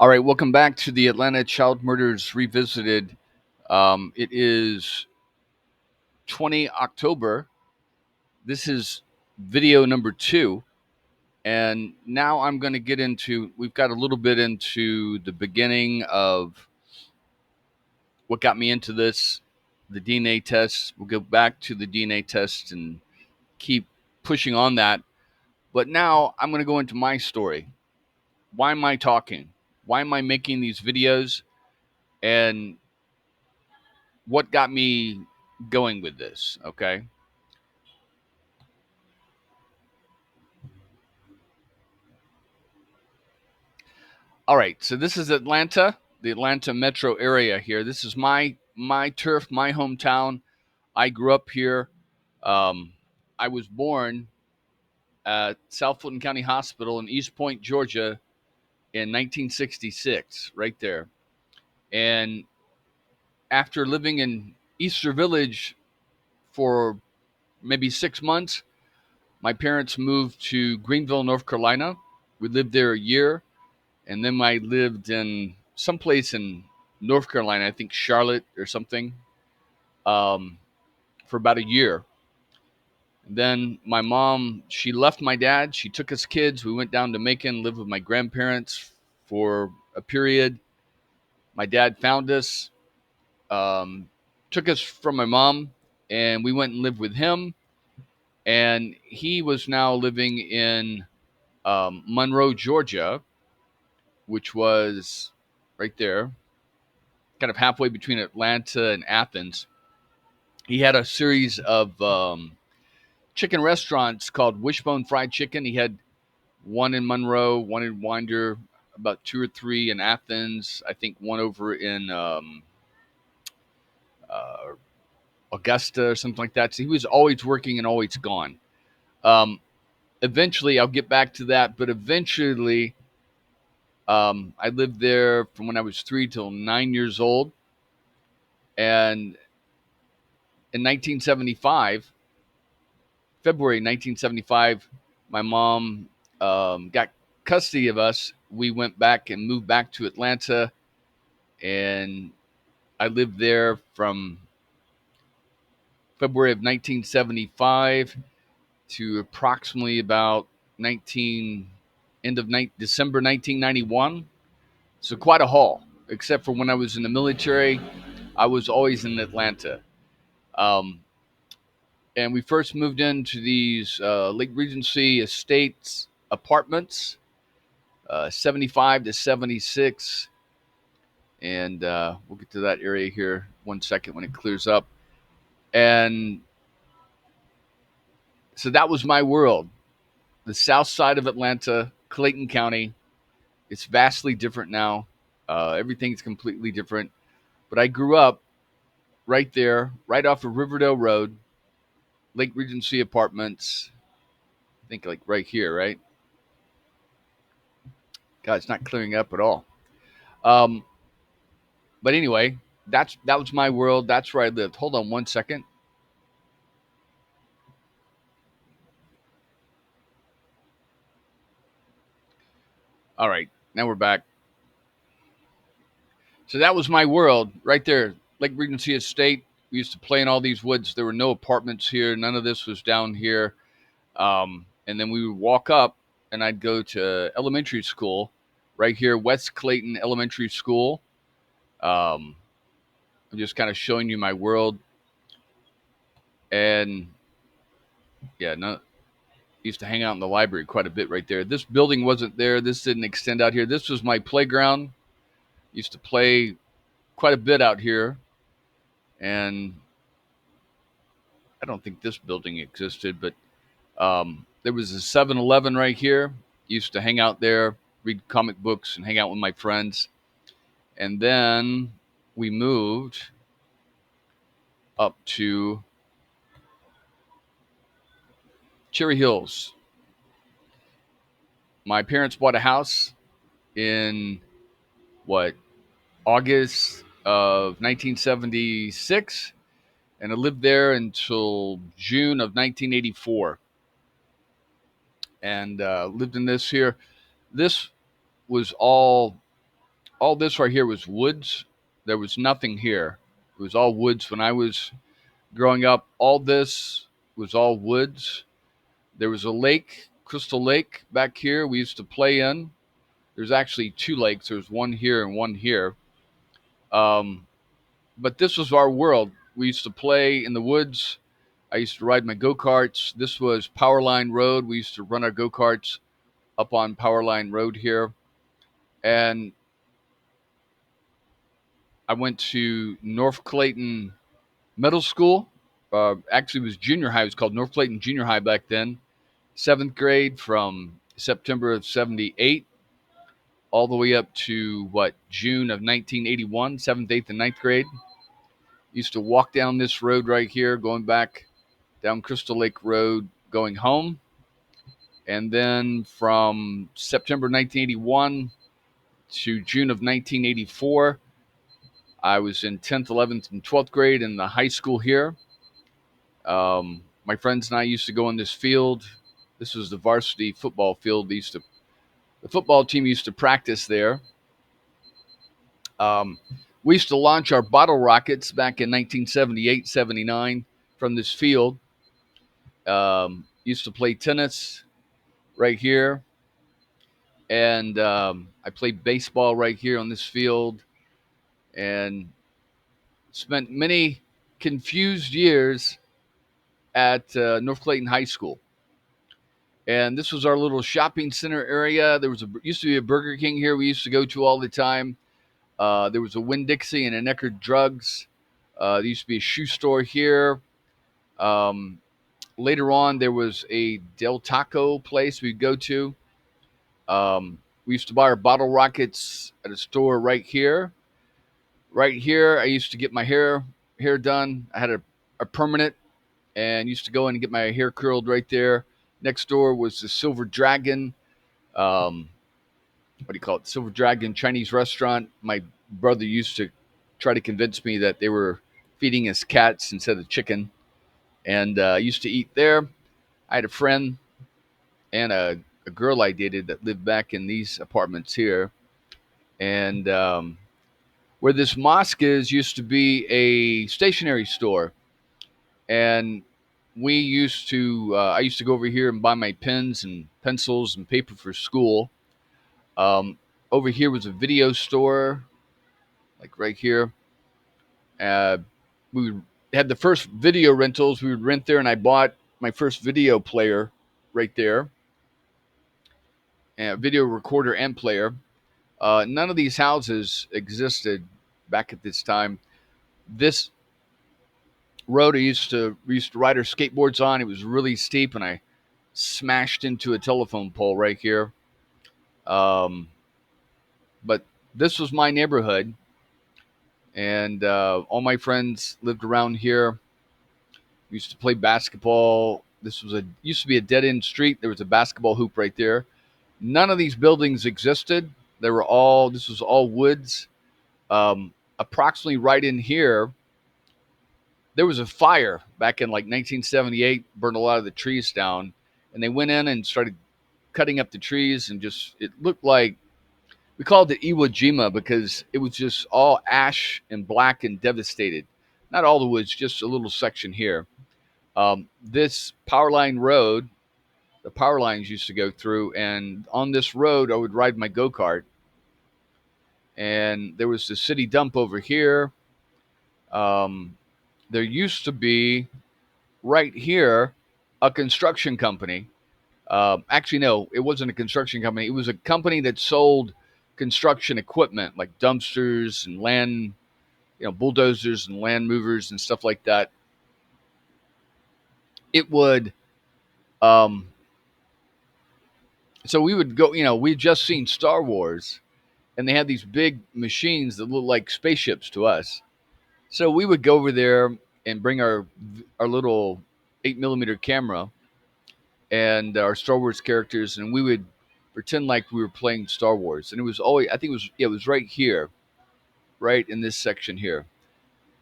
All right, welcome back to the Atlanta Child Murders Revisited. It is 20 October. This is video number 2. And now I'm going to get into, we've got a little bit into the beginning of what got me into this, the DNA test. We'll go back to the DNA test and keep pushing on that. But now I'm going to go into my story. Why am I talking? Why am I making these videos? And what got me going with this, okay? All right, so this is Atlanta, the Atlanta metro area here. This is my turf, my hometown. I grew up here. I was born at South Fulton County Hospital in East Point, Georgia in 1966, right there. And after living in Easter Village for maybe 6 months, my parents moved to Greenville, North Carolina. We lived there a year. And then I lived in someplace in North Carolina, I think Charlotte or something, for about a year. And then my mom, she left my dad. She took us kids. We went down to Macon, lived with my grandparents for a period. My dad found us, took us from my mom, and we went and lived with him. And he was now living in Monroe, Georgia, which was right there, kind of halfway between Atlanta and Athens. He had a series of chicken restaurants called Wishbone Fried Chicken. He had one in Monroe, one in Winder, about 2 or 3 in Athens. I think one over in uh, Augusta or something like that. So he was always working and always gone. Um, Eventually, I'll get back to that, but eventually, I lived there from when I was 3 till 9 years old. And in 1975, February 1975, my mom got custody of us. We went back and moved back to Atlanta, and I lived there from February of 1975 to approximately about 19 end of December 1991. So quite a haul. Except for when I was in the military, I was always in Atlanta. Um, and we first moved into these Lake Regency Estates apartments, 75 to 76. And we'll get to that area here one second when it clears up. And so that was my world. The south side of Atlanta, Clayton County. It's vastly different now. Everything's completely different. But I grew up right there, right off of Riverdale Road, Lake Regency Apartments. I think like right here, right? God, it's not clearing up at all. Um, but anyway, that was my world. That's where I lived. Hold on one second. All right, now we're back. So that was my world right there, Lake Regency Estate. We used to play in all these woods. There were no apartments here. None of this was down here. And then we would walk up, and I'd go to elementary school right here, West Clayton Elementary School. I'm just kind of showing you my world. And yeah, no, used to hang out in the library quite a bit right there. This building wasn't there. This didn't extend out here. This was my playground. Used to play quite a bit out here. And I don't think this building existed, but there was a 7-Eleven right here. Used to hang out there, read comic books, and hang out with my friends. And then we moved up to Cherry Hills. My parents bought a house in what, August of 1976, and I lived there until June of 1984, and lived in this here. This was all all this right here was woods. There was nothing here. It was all woods when I was growing up. All this was all woods. There was a lake, Crystal Lake, back here we used to play in. There's actually two lakes. There's one here and one here. Um, but this was our world. We used to play in the woods. I used to ride my go-karts. This was Powerline Road. We used to run our go-karts up on Powerline Road here. And I went to North Clayton Middle School. Actually, it was junior high. It was called North Clayton Junior High back then. Seventh grade from September of 78 all the way up to June of 1981, seventh, eighth, and ninth grade. Used to walk down this road right here, going back down Crystal Lake Road, going home. And then from September 1981 to June of 1984, I was in 10th, 11th, and 12th grade in the high school here. My friends and I used to go in this field. This was the varsity football field. The football team used to practice there. We used to launch our bottle rockets back in 1978, 79 from this field. Used to play tennis right here. And I played baseball right here on this field. And spent many confused years at North Clayton High School. And this was our little shopping center area. There was used to be a Burger King here we used to go to all the time. There was a Winn-Dixie and an Eckerd Drugs. There used to be a shoe store here. Later on, there was a Del Taco place we'd go to. We used to buy our bottle rockets at a store right here. Right here, I used to get my hair done. I had a permanent and used to go in and get my hair curled right there. Next door was the Silver Dragon. What do you call it? Silver Dragon Chinese restaurant. My brother used to try to convince me that they were feeding us cats instead of chicken. And used to eat there. I had a friend and a girl I dated that lived back in these apartments here. And where this mosque is used to be a stationery store. And I used to go over here and buy my pens and pencils and paper for school. Over here was a video store, like right here. We had the first video rentals. We would rent there, and I bought my first video player right there, and video recorder and player. None of these houses existed back at this time. This road we used to ride our skateboards on. It was really steep, and I smashed into a telephone pole right here. But this was my neighborhood, and all my friends lived around here. We used to play basketball. This used to be a dead end street. There was a basketball hoop right there. None of these buildings existed. This was all woods. Approximately right in here, there was a fire back in like 1978, burned a lot of the trees down, and they went in and started cutting up the trees, and it looked like, we called it Iwo Jima because it was just all ash and black and devastated. Not all the woods, just a little section here. This power line road, the power lines used to go through, and on this road I would ride my go-kart. And there was the city dump over here. There used to be right here a construction company. Actually, no, it wasn't a construction company. It was a company that sold construction equipment like dumpsters and land, bulldozers and land movers and stuff like that. It would, so we would go, we'd just seen Star Wars, and they had these big machines that looked like spaceships to us. So we would go over there and bring our little 8mm camera and our Star Wars characters, and we would pretend like we were playing Star Wars. And it was always, I think it was right here, right in this section here.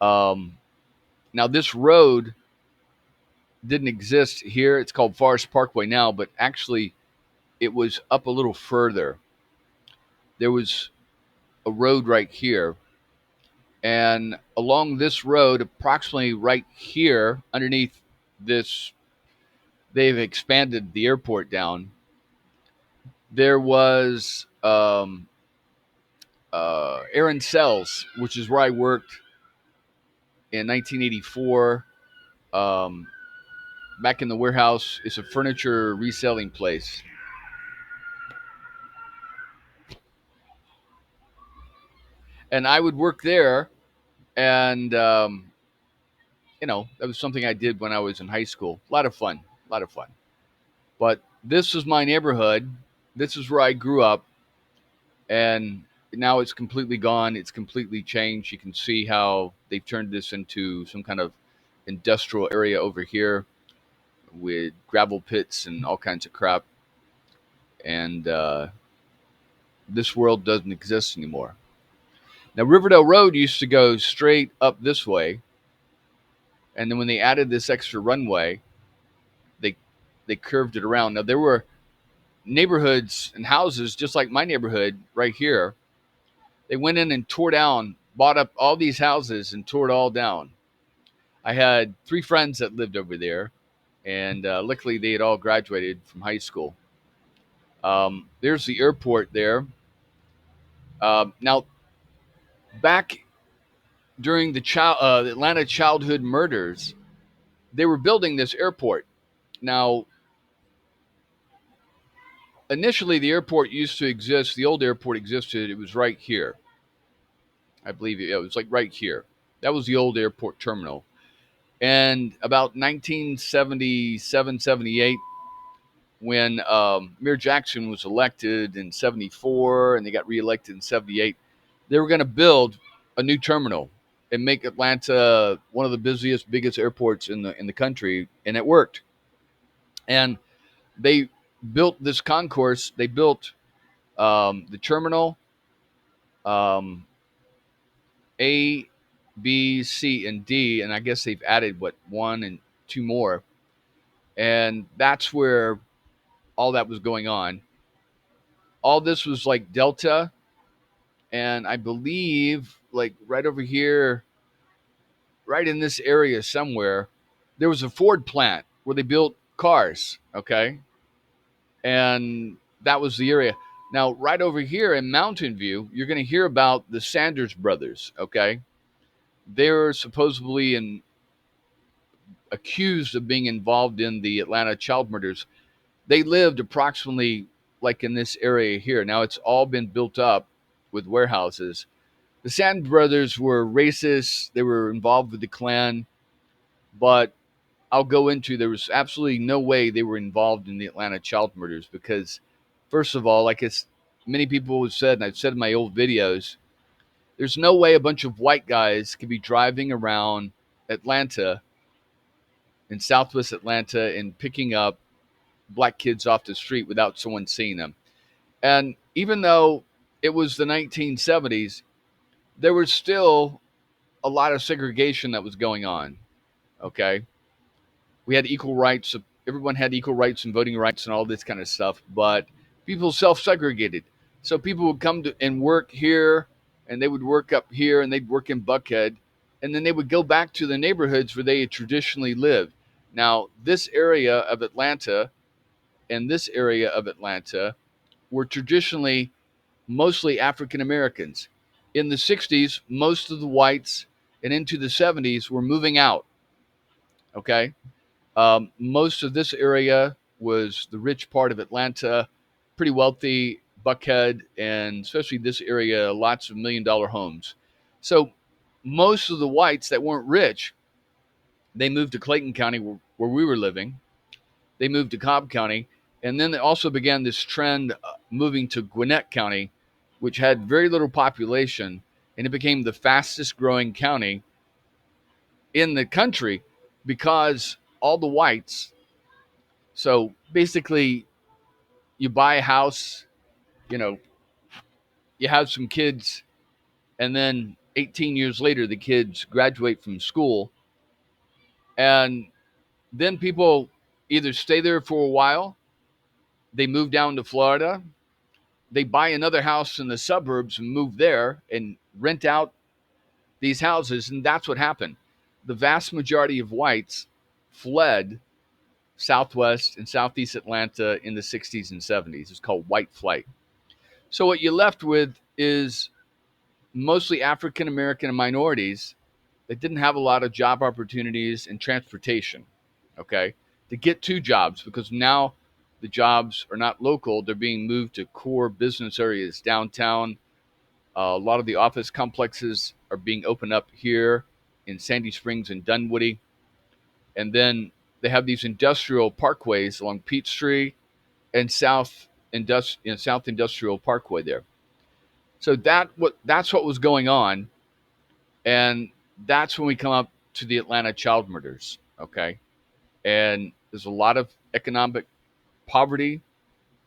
Now this road didn't exist here. It's called Forest Parkway now, but actually it was up a little further. There was a road right here. And along this road, approximately right here, underneath this, they've expanded the airport down. There was Aaron Sells, which is where I worked in 1984. Um, Back in the warehouse, it's a furniture reselling place. And I would work there, and that was something I did when I was in high school. A lot of fun, a lot of fun. But this was my neighborhood. This is where I grew up, and now it's completely gone. It's completely changed. You can see how they've turned this into some kind of industrial area over here with gravel pits and all kinds of crap. And this world doesn't exist anymore. Now, Riverdale Road used to go straight up this way, and then when they added this extra runway, they they curved it around. Now there were neighborhoods and houses just like my neighborhood right here. They went in and tore down, bought up all these houses and tore it all down. I had 3 friends that lived over there, and luckily they had all graduated from high school. There's the airport there. Now, back during the Atlanta childhood murders, they were building this airport. Now, initially, the airport used to exist. The old airport existed. It was right here. I believe it was like right here. That was the old airport terminal. And about 1977, 78, when Mayor Jackson was elected in 74 and they got reelected in 78, they were going to build a new terminal and make Atlanta one of the busiest, biggest airports in the country. And it worked. And they built this concourse. They built the terminal, um, A, B, C, and D, and I guess they've added one and two more, and that's where all that was going on. All this was like Delta, and I believe like right over here, right in this area somewhere, there was a Ford plant where they built cars. Okay, and that was the area. Now, right over here in Mountain View, you're going to hear about the Sanders brothers. Okay, they're supposedly accused of being involved in the Atlanta child murders. They lived approximately like in this area here. Now it's all been built up with warehouses. The Sand brothers were racist. They were involved with the Klan, but I'll go into there was absolutely no way they were involved in the Atlanta child murders because, first of all, like it's many people have said, and I've said in my old videos, there's no way a bunch of white guys could be driving around Atlanta in Southwest Atlanta and picking up black kids off the street without someone seeing them. And even though it was the 1970s, there was still a lot of segregation that was going on. Okay. We had equal rights. Everyone had equal rights and voting rights and all this kind of stuff, but people self segregated. So people would come to and work here and they would work up here and they'd work in Buckhead. And then they would go back to the neighborhoods where they had traditionally lived. Now, this area of Atlanta and this area of Atlanta were traditionally mostly African Americans. In the 60s, most of the whites and into the 70s were moving out. Okay. Most of this area was the rich part of Atlanta, pretty wealthy, Buckhead, and especially this area, lots of $1 million homes. So most of the whites that weren't rich, they moved to Clayton County where we were living. They moved to Cobb County. And then they also began this trend moving to Gwinnett County, which had very little population, and it became the fastest growing county in the country because all the whites. So basically, you buy a house, you know, you have some kids, and then 18 years later, the kids graduate from school. And then people either stay there for a while, they move down to Florida, they buy another house in the suburbs and move there and rent out these houses. And that's what happened. The vast majority of whites fled Southwest and Southeast Atlanta in the 60s and 70s. It's called white flight. So what you're left with is mostly African American and minorities that didn't have a lot of job opportunities and transportation, okay, to get to jobs, because now the jobs are not local. They're being moved to core business areas downtown. A lot of the office complexes are being opened up here in Sandy Springs and Dunwoody. And then they have these industrial parkways along Peachtree and South Industrial Parkway there. So that's what was going on, and that's when we come up to the Atlanta child murders. Okay, and there's a lot of economic poverty.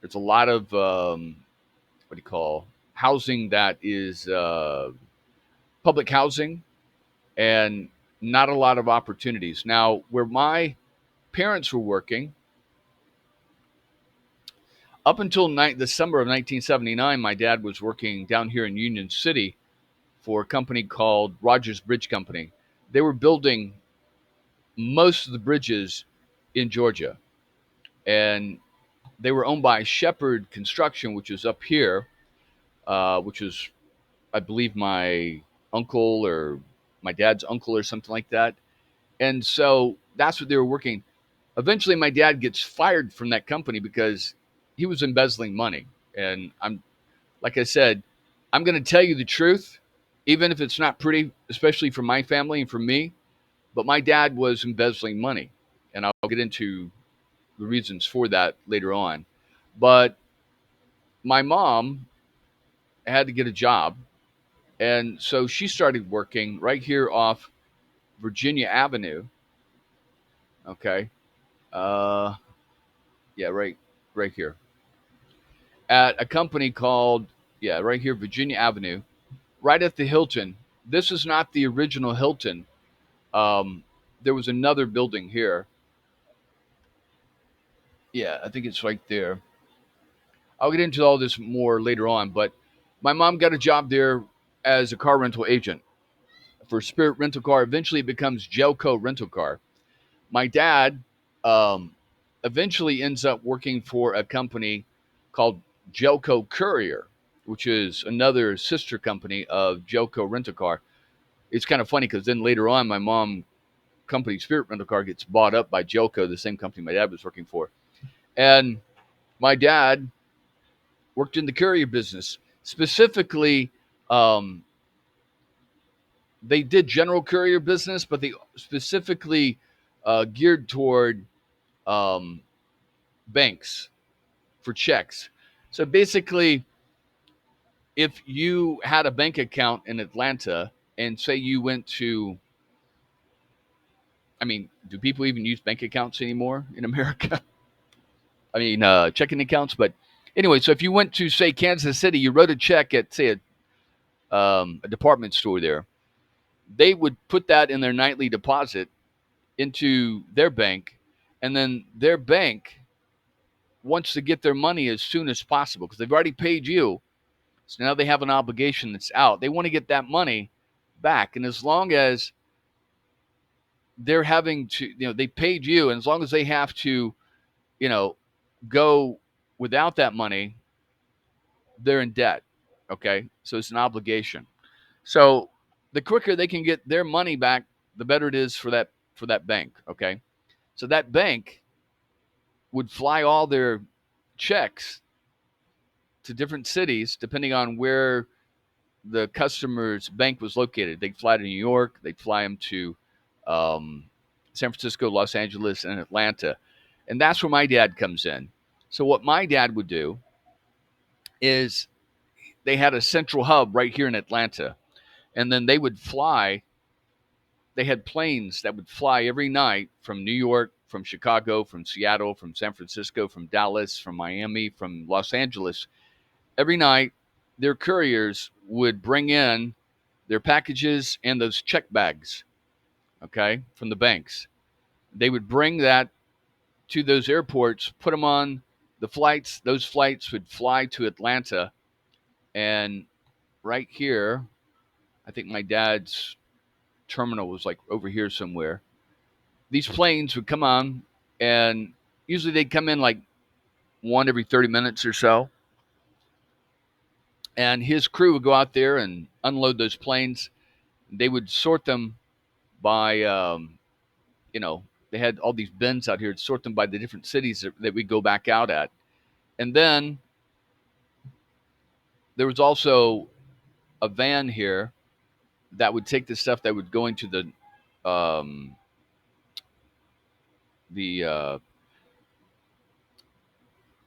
There's a lot of what do you call housing that is public housing, and not a lot of opportunities. Now, where my parents were working, up until the summer of 1979, my dad was working down here in Union City for a company called Rogers Bridge Company. They were building most of the bridges in Georgia, and they were owned by Shepherd Construction, which is up here, which is, I believe, my uncle or my dad's uncle or something like that. And so that's what they were working. Eventually, my dad gets fired from that company because he was embezzling money. And like I said, I'm going to tell you the truth, even if it's not pretty, especially for my family and for me. But my dad was embezzling money, and I'll get into the reasons for that later on. But my mom had to get a job, and so she started working right here off Virginia Avenue. Okay, uh, yeah, right here at a company called, yeah, right here, Virginia Avenue, right at the Hilton. This is not the original Hilton. Um, there was another building here. Yeah, I think it's right there. I'll get into all this more later on, but my mom got a job there as a car rental agent for Spirit Rental Car. Eventually, it becomes Gelco Rental Car. My dad um, eventually ends up working for a company called Gelco Courier, which is another sister company of Gelco Rental Car. It's kind of funny because then later on, my mom company Spirit Rental Car gets bought up by Gelco, the same company my dad was working for, and my dad worked in the courier business. Specifically, um, they did general courier business, but they specifically geared toward um, banks for checks. So basically, if you had a bank account in Atlanta and say you went to, I mean, do people even use bank accounts anymore in America? I mean, checking accounts. But anyway, so if you went to, say, Kansas City, you wrote a check at, say, a department store there, they would put that in their nightly deposit into their bank, and then their bank wants to get their money as soon as possible because they've already paid you. So now they have an obligation that's out. They want to get that money back. And as long as they're having to, they paid you, and as long as they have to, you know, go without that money, they're in debt. Okay. So it's an obligation. So the quicker they can get their money back, the better it is for that bank. Okay. So that bank would fly all their checks to different cities depending on where the customer's bank was located. They'd fly to New York, they'd fly them to um, San Francisco, Los Angeles, and Atlanta. And that's where my dad comes in. So, what my dad would do is they had a central hub right here in Atlanta, and then they would fly. They had planes that would fly every night from New York, from Chicago, from Seattle, from San Francisco, from Dallas, from Miami, from Los Angeles. Every night, their couriers would bring in their packages and those check bags, okay, from the banks. They would bring that to those airports, put them on those flights would fly to Atlanta, and right here, I think my dad's terminal was like over here somewhere. These planes would come on, and usually they'd come in like one every 30 minutes or so. And his crew would go out there and unload those planes. They would sort them by, they had all these bins out here to sort them by the different cities that we go back out at. And then there was also a van here that would take the stuff that would go into um, the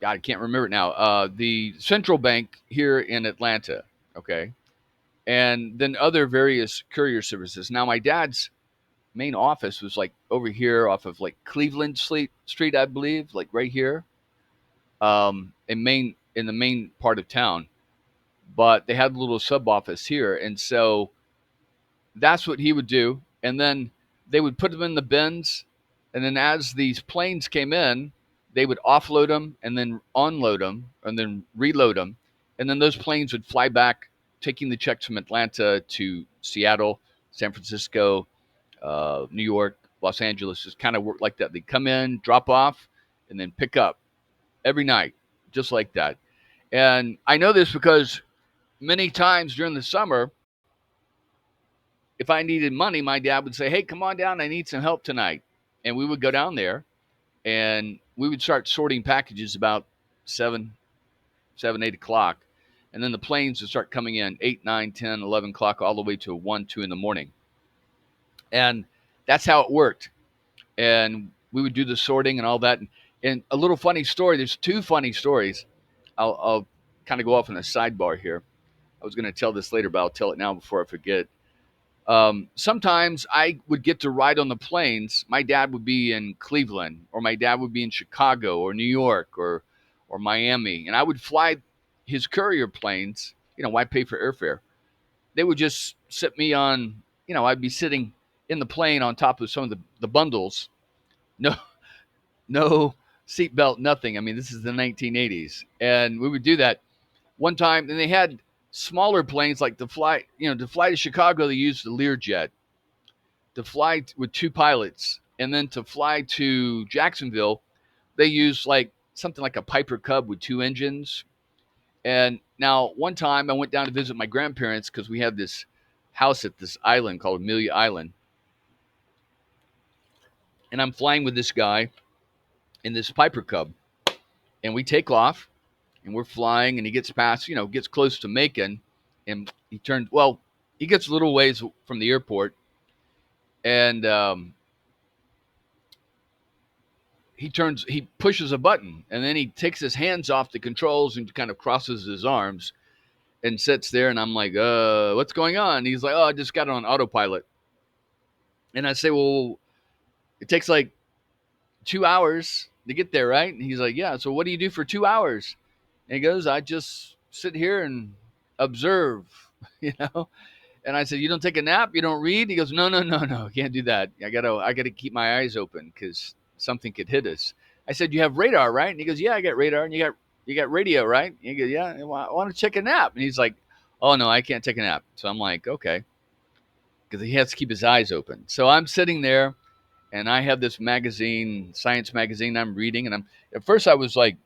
God, I can't remember it now. The central bank here in Atlanta. Okay. And then other various courier services. Now, my dad's main office was like over here off of like Cleveland Street, I believe, like right here, in the main part of town. But they had a little sub office here, and so that's what he would do. And then they would put them in the bins, and then as these planes came in, they would offload them and then unload them and then reload them, and then those planes would fly back, taking the checks from Atlanta to Seattle, San Francisco, New York, Los Angeles. Just kind of work like that. They come in, drop off, and then pick up every night, just like that. And I know this because many times during the summer, if I needed money, my dad would say, "Hey, come on down. I need some help tonight." And we would go down there, and we would start sorting packages about 8 o'clock. And then the planes would start coming in 8, 9, 10, 11 o'clock, all the way to 1, 2 in the morning. And that's how it worked. And we would do the sorting and all that. And a little funny story, there's two funny stories. I'll kind of go off on a sidebar here. I was going to tell this later, but I'll tell it now before I forget. Sometimes I would get to ride on the planes. My dad would be in Cleveland, or my dad would be in Chicago or New York or Miami, and I would fly his courier planes. Why pay for airfare? They would just sit me on. I'd be sitting in the plane on top of some of the bundles. No, no seatbelt, nothing. I mean, this is the 1980s, and we would do that one time. And they had smaller planes like to fly to Chicago. They used the Learjet to fly with two pilots, and then to fly to Jacksonville, they used like something like a Piper Cub with two engines. And now one time I went down to visit my grandparents because we had this house at this island called Amelia Island, and I'm flying with this guy in this Piper Cub, and we take off, and we're flying, and he gets past, gets close to Macon, and he gets a little ways from the airport, and he pushes a button, and then he takes his hands off the controls and kind of crosses his arms and sits there, and I'm like, what's going on? And he's like, oh, I just got it on autopilot. And I say, well, it takes like 2 hours to get there, right? And he's like, yeah. So what do you do for 2 hours? And he goes, I just sit here and observe, And I said, you don't take a nap? You don't read? He goes, no, can't do that. I gotta keep my eyes open because something could hit us. I said, you have radar, right? And he goes, yeah, I got radar. And you got radio, right? And he goes, yeah. Well, I want to take a nap. And he's like, oh no, I can't take a nap. So I'm like, okay, because he has to keep his eyes open. So I'm sitting there, and I have this magazine, science magazine, I'm reading, and at first I was like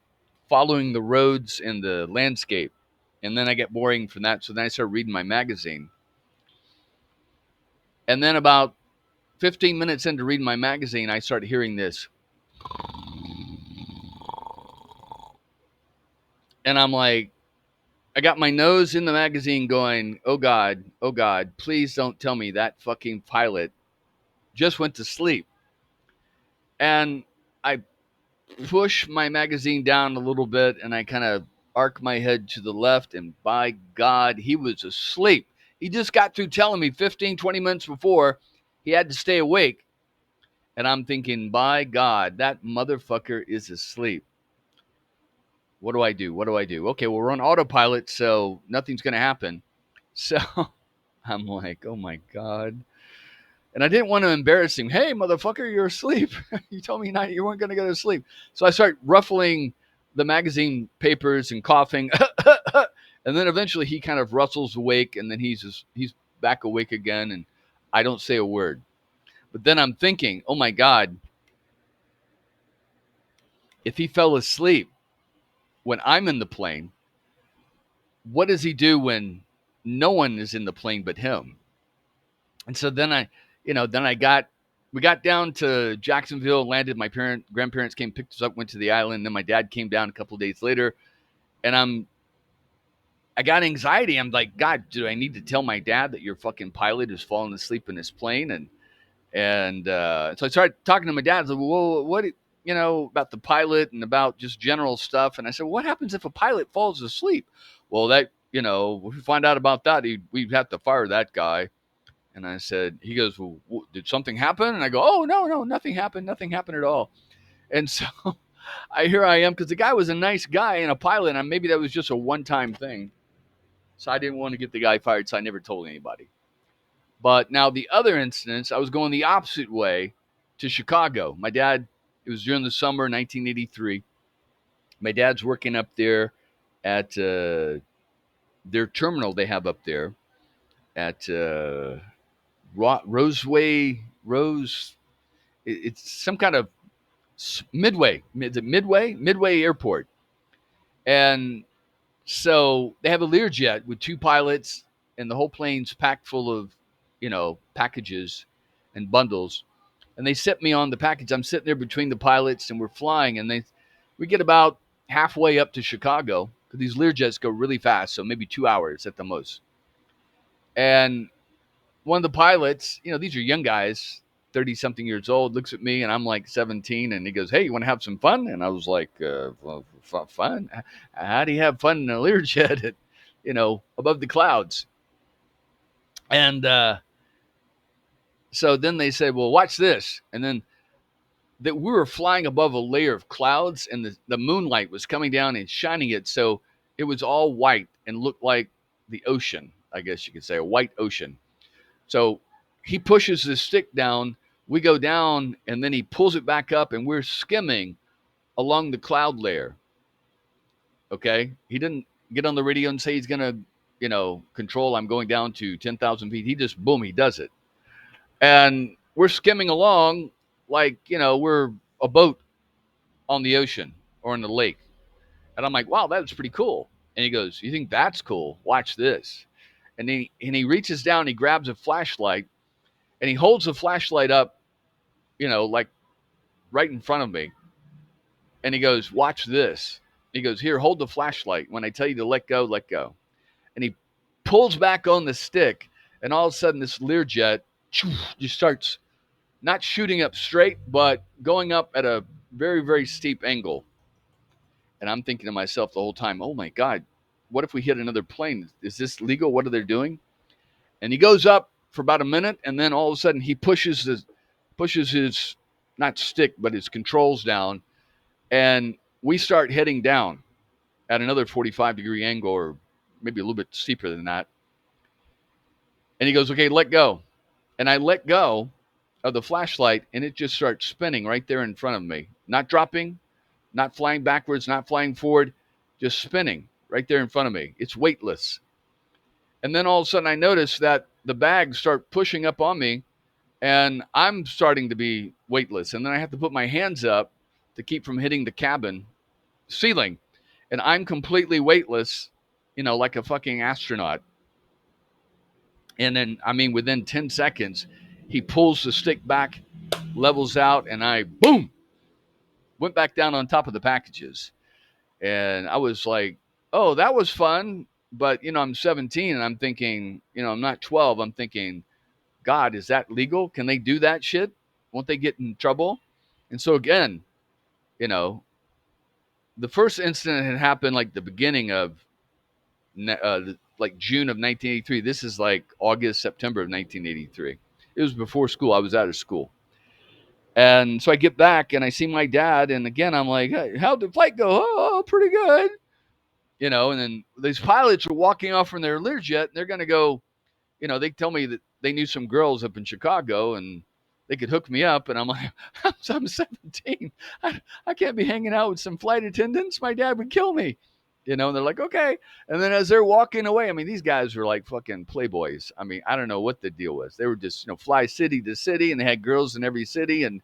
following the roads and the landscape, and then I get boring from that. So then I started reading my magazine. And then about 15 minutes into reading my magazine, I started hearing this. And I'm like, I got my nose in the magazine going, oh God, please don't tell me that fucking pilot just went to sleep. And I push my magazine down a little bit, and I kind of arc my head to the left, and by God, he was asleep. He just got through telling me 15, 20 minutes before he had to stay awake. And I'm thinking, by God, that motherfucker is asleep. What do I do? Okay, well, we're on autopilot, so nothing's going to happen. So I'm like, oh my God. And I didn't want to embarrass him. Hey, motherfucker, you're asleep. You told me you weren't going to go to sleep. So I start ruffling the magazine papers and coughing. And then eventually he kind of rustles awake, and then he's back awake again, and I don't say a word. But then I'm thinking, oh my God, if he fell asleep when I'm in the plane, what does he do when no one is in the plane but him? And so then we got down to Jacksonville, landed. My grandparents came, picked us up, went to the island. Then my dad came down a couple of days later, and I got anxiety. I'm like, God, do I need to tell my dad that your fucking pilot is falling asleep in his plane? And so I started talking to my dad. I was like, well, what, about the pilot and about just general stuff. And I said, well, what happens if a pilot falls asleep? Well, that, if we find out about that, we'd have to fire that guy. And I said, he goes, well, did something happen? And I go, oh, no, nothing happened. Nothing happened at all. And so here I am, because the guy was a nice guy and a pilot, and maybe that was just a one-time thing. So I didn't want to get the guy fired, so I never told anybody. But now the other instance, I was going the opposite way to Chicago. My dad, it was during the summer 1983. My dad's working up there at their terminal they have up there at Roseway, it's some kind of Midway. Is it Midway? Midway Airport. And so they have a Learjet with two pilots, and the whole plane's packed full of, packages and bundles. And they set me on the package. I'm sitting there between the pilots, and we're flying. And we get about halfway up to Chicago, because these Learjets go really fast, so maybe 2 hours at the most. And one of the pilots, these are young guys, 30 something years old, looks at me, and I'm like 17, and he goes, hey, you want to have some fun? And I was like, well, fun? How do you have fun in a Learjet at, above the clouds? And so then they said, well, watch this. And then that we were flying above a layer of clouds, and the moonlight was coming down and shining it. So it was all white and looked like the ocean, I guess you could say, a white ocean. So he pushes the stick down, we go down, and then he pulls it back up, and we're skimming along the cloud layer. Okay? He didn't get on the radio and say he's going to, control, I'm going down to 10,000 feet. He just, boom, he does it. And we're skimming along like, we're a boat on the ocean or in the lake. And I'm like, wow, that's pretty cool. And he goes, you think that's cool? Watch this. And he reaches down, he grabs a flashlight, and he holds the flashlight up, like right in front of me. And he goes, watch this. He goes, here, hold the flashlight. When I tell you to let go, let go. And he pulls back on the stick, and all of a sudden this Learjet just starts not shooting up straight, but going up at a very, very steep angle. And I'm thinking to myself the whole time, oh my God, what if we hit another plane? Is this legal? What are they doing? And he goes up for about a minute, and then all of a sudden he pushes his not stick, but his controls down, and we start heading down at another 45-degree angle, or maybe a little bit steeper than that. And he goes, okay, let go. And I let go of the flashlight, and it just starts spinning right there in front of me. Not dropping, not flying backwards, not flying forward, just spinning right there in front of me. It's weightless. And then all of a sudden I notice that the bags start pushing up on me, and I'm starting to be weightless. And then I have to put my hands up to keep from hitting the cabin ceiling. And I'm completely weightless, like a fucking astronaut. And then, within 10 seconds, he pulls the stick back, levels out, and I, boom, went back down on top of the packages. And I was like, oh, that was fun. But, I'm 17, and I'm thinking, I'm not 12. I'm thinking, God, is that legal? Can they do that shit? Won't they get in trouble? And so again, the first incident had happened like the beginning of like June of 1983. This is like August, September of 1983. It was before school. I was out of school. And so I get back and I see my dad. And again, I'm like, hey, how'd the flight go? Oh, pretty good. And then these pilots are walking off from their Learjet, and they're going to go, they tell me that they knew some girls up in Chicago, and they could hook me up. And I'm like, I'm 17. I can't be hanging out with some flight attendants. My dad would kill me. And they're like, okay. And then as they're walking away, I mean, these guys were like fucking playboys. I mean, I don't know what the deal was. They were just, fly city to city, and they had girls in every city. And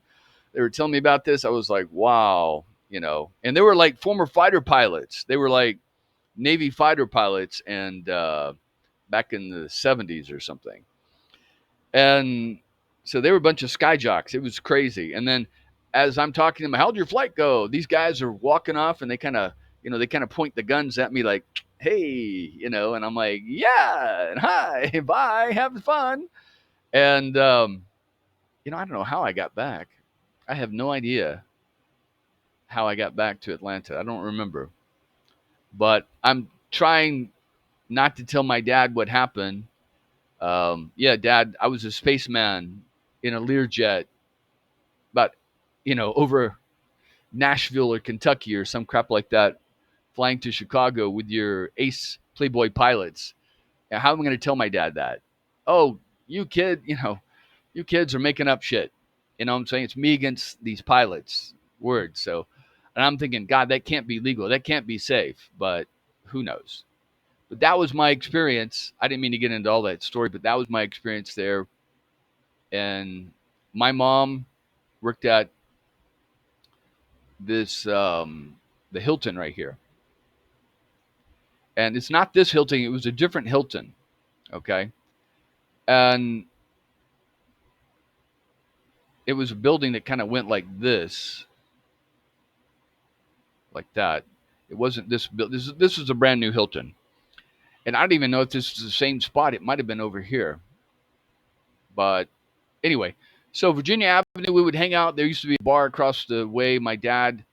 they were telling me about this. I was like, wow, And they were like former fighter pilots. They were like Navy fighter pilots, and back in the 70s or something. And so they were a bunch of sky jocks. It was crazy. And then as I'm talking to them, how'd your flight go? These guys are walking off, and they kind of, point the guns at me like, hey, and I'm like, yeah, and hi, bye, have fun. And, I don't know how I got back. I have no idea how I got back to Atlanta. I don't remember. But I'm trying not to tell my dad what happened. Yeah, Dad, I was a spaceman in a Learjet, about, over Nashville or Kentucky or some crap like that, flying to Chicago with your ace Playboy pilots. Now, how am I going to tell my dad that? Oh, you kids are making up shit. You know what I'm saying? It's me against these pilots. Words. So, and I'm thinking, God, that can't be legal. That can't be safe. But who knows? But that was my experience. I didn't mean to get into all that story, but that was my experience there. And my mom worked at this the Hilton right here. And it's not this Hilton, it was a different Hilton. Okay. And it was a building that kind of went like this, like that. It wasn't this building. This is a brand new Hilton. And I don't even know if this is the same spot. It might have been over here. But anyway, so Virginia Avenue, we would hang out. There used to be a bar across the way. My dad,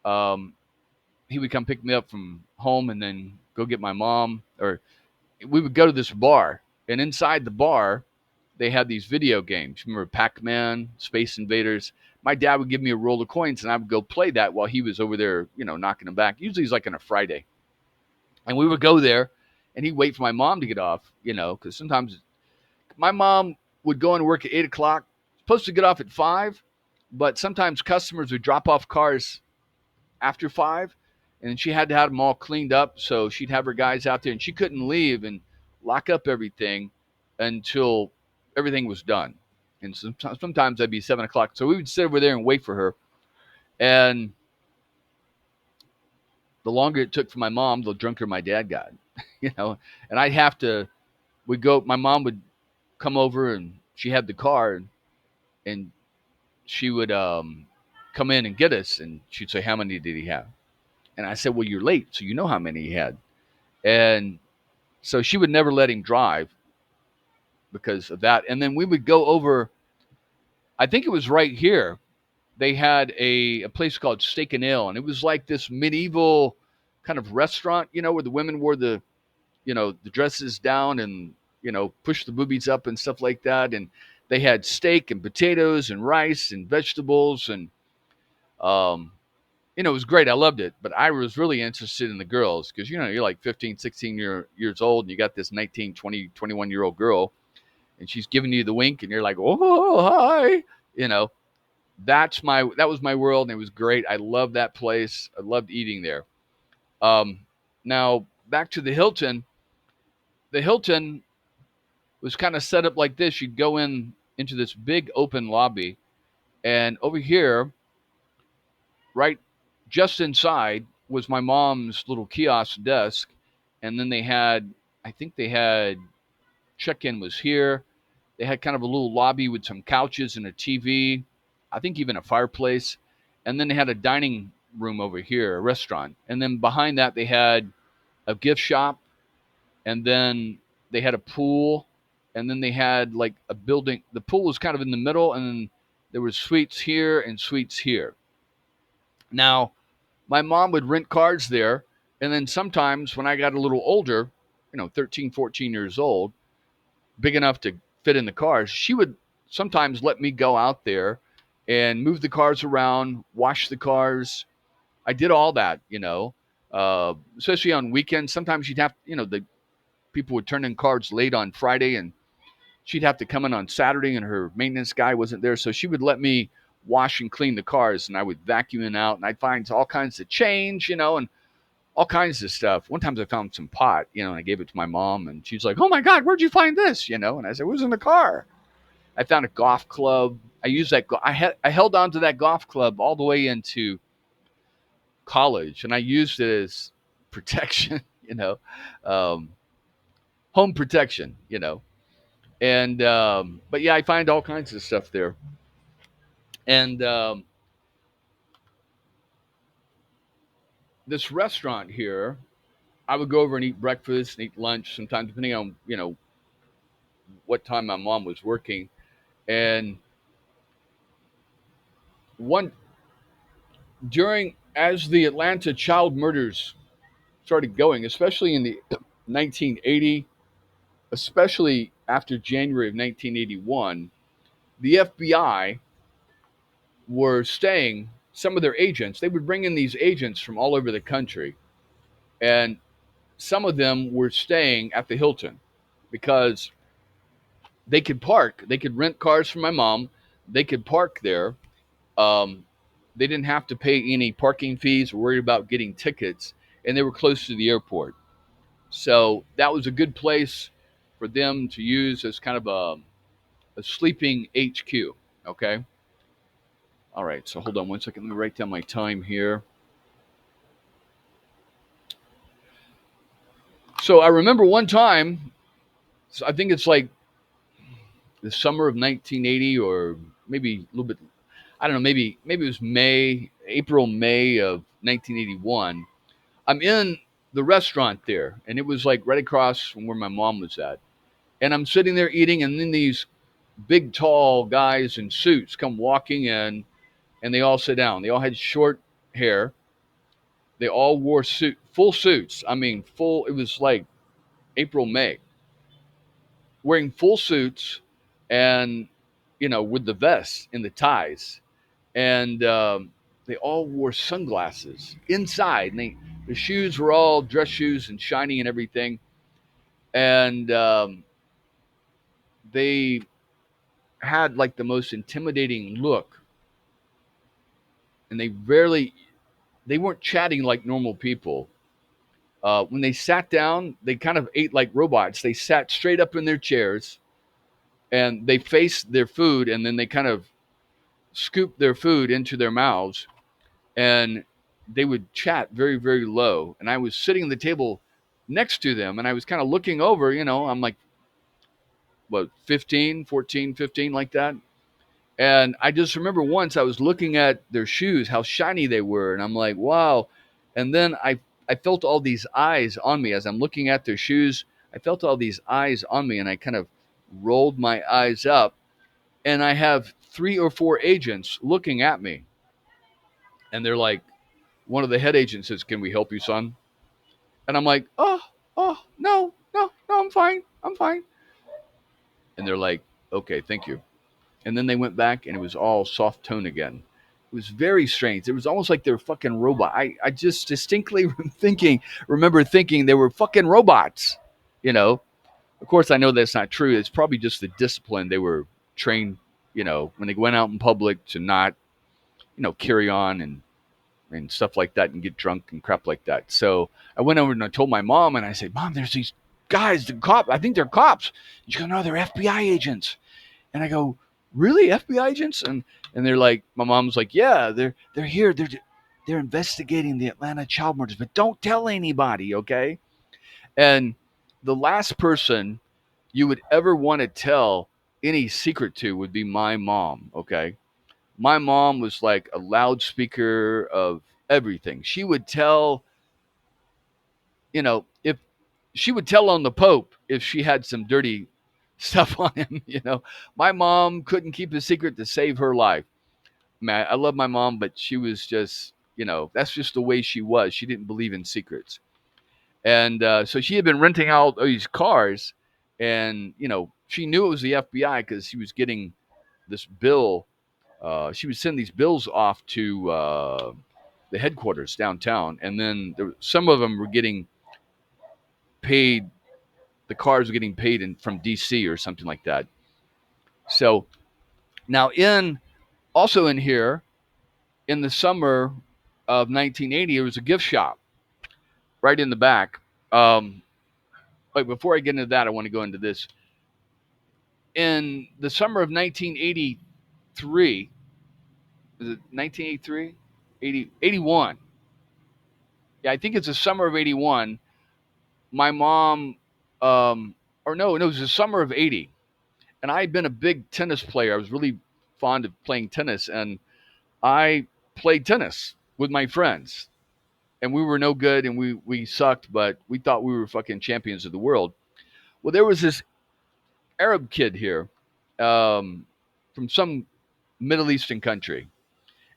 um, he would come pick me up from home and then go get my mom. Or we would go to this bar. And inside the bar, they had these video games. Remember Pac-Man, Space Invaders? My dad would give me a roll of coins, and I would go play that while he was over there, knocking them back. Usually it's like on a Friday. And we would go there, and he'd wait for my mom to get off, because sometimes my mom would go into work at 8 o'clock, supposed to get off at 5, but sometimes customers would drop off cars after 5, and she had to have them all cleaned up. So she'd have her guys out there, and she couldn't leave and lock up everything until everything was done. And sometimes that'd be 7 o'clock. So we would sit over there and wait for her. And the longer it took for my mom, the drunker my dad got, and I'd have to, my mom would come over, and she had the car, and she would come in and get us, and she'd say, how many did he have? And I said, well, you're late, so you know how many he had. And so she would never let him drive because of that. And then we would go over, I think it was right here, they had a place called Steak and Ale, and it was like this medieval kind of restaurant, where the women wore the dresses down and, push the boobies up and stuff like that. And they had steak and potatoes and rice and vegetables. And, it was great. I loved it. But I was really interested in the girls because, you're like 15, 16 years old, and you got this 19, 20, 21-year-old girl, and she's giving you the wink, and you're like, oh, hi. That was my world, and it was great. I loved that place. I loved eating there. Now, back to the Hilton. The Hilton was kind of set up like this. You'd go into this big open lobby, and over here, right just inside, was my mom's little kiosk desk. And then I think they had check-in was here. They had kind of a little lobby with some couches and a TV. I think even a fireplace. And then they had a dining room over here, a restaurant. And then behind that, they had a gift shop. And then they had a pool. And then they had like a building. The pool was kind of in the middle. And then there was suites here and suites here. Now, my mom would rent cars there. And then sometimes when I got a little older, 13, 14 years old, big enough to fit in the cars, she would sometimes let me go out there and move the cars around, wash the cars. I did all that, especially on weekends. Sometimes you'd have, the people would turn in cars late on Friday, and she'd have to come in on Saturday, and her maintenance guy wasn't there, so she would let me wash and clean the cars, and I would vacuum it out, and I'd find all kinds of change, and all kinds of stuff. One time I found some pot, and I gave it to my mom, and she's like, "Oh my God, where'd you find this?" And I said, "It was in the car." I found a golf club. I used that. I held on to that golf club all the way into college, and I used it as protection, um, home protection, And but yeah, I find all kinds of stuff there, and this restaurant here, I would go over and eat breakfast and eat lunch sometimes, depending on what time my mom was working. And one during as the Atlanta child murders started going, especially in the 1980, especially after January of 1981, the FBI were staying. Some of their agents, they would bring in these agents from all over the country, and some of them were staying at the Hilton because they could rent cars from my mom, they could park there. Um, they didn't have to pay any parking fees or worry about getting tickets, and they were close to the airport. So that was a good place for them to use as kind of a sleeping HQ. Okay. All right. So hold on one second. Let me write down my time here. So I remember one time, so I think it's like the summer of 1980, or maybe a little bit, I don't know, maybe it was May of 1981. I'm in the restaurant there, and it was like right across from where my mom was at. And I'm sitting there eating, and then these big, tall guys in suits come walking in, and they all sit down. They all had short hair. They all wore full suits. I mean, full. It was like April, May, wearing full suits, and with the vests and the ties, and they all wore sunglasses inside, and the shoes were all dress shoes and shiny and everything, and they had like the most intimidating look, and they weren't chatting like normal people. When they sat down, they kind of ate like robots. They sat straight up in their chairs, and they faced their food, and then they kind of scooped their food into their mouths, and they would chat very, very low. And I was sitting at the table next to them, and I was kind of looking over, I'm like, what, 15, 14, 15, like that. And I just remember once I was looking at their shoes, how shiny they were, and I'm like, wow. And then I felt all these eyes on me as I'm looking at their shoes. I felt all these eyes on me, and I kind of rolled my eyes up, and I have 3 or 4 agents looking at me, and they're like, one of the head agents says, "Can we help you, son?" And I'm like, oh, no, no, no, I'm fine, I'm fine. And they're like, "Okay, thank you." And then they went back, and it was all soft tone again. It was very strange. It was almost like they were fucking robot. I just distinctly remember thinking they were fucking robots. You know, of course, I know that's not true. It's probably just the discipline they were trained. When they went out in public to not, carry on and stuff like that and get drunk and crap like that. So I went over and I told my mom, and I said, "Mom, there's these guys, the cop. I think they're cops." She goes, "No, they're FBI agents." And I go, "Really, FBI agents?" And they're like, my mom's like, "Yeah, they're here. They're investigating the Atlanta child murders, but don't tell anybody, okay?" And the last person you would ever want to tell any secret to would be my mom, okay? My mom was like a loudspeaker of everything. She would tell, if she would tell on the Pope if she had some dirty stuff on him. My mom couldn't keep a secret to save her life. Man, I love my mom, but she was just, that's just the way she was. She didn't believe in secrets. And so she had been renting out these cars, and, she knew it was the FBI because she was getting this bill. She would send these bills off to the headquarters downtown, and then some of them were getting paid the cars were getting paid from DC or something like that. So now also in here in the summer of 1980, there was a gift shop right in the back. But before I get into that, I want to go into this. In the summer of 1983, is it 1983? 81. Yeah, I think it's the summer of 81. My mom, or no, it was the summer of 80. And I had been a big tennis player. I was really fond of playing tennis. And I played tennis with my friends. And we were no good and we sucked, but we thought we were fucking champions of the world. Well, there was this Arab kid here from some Middle Eastern country.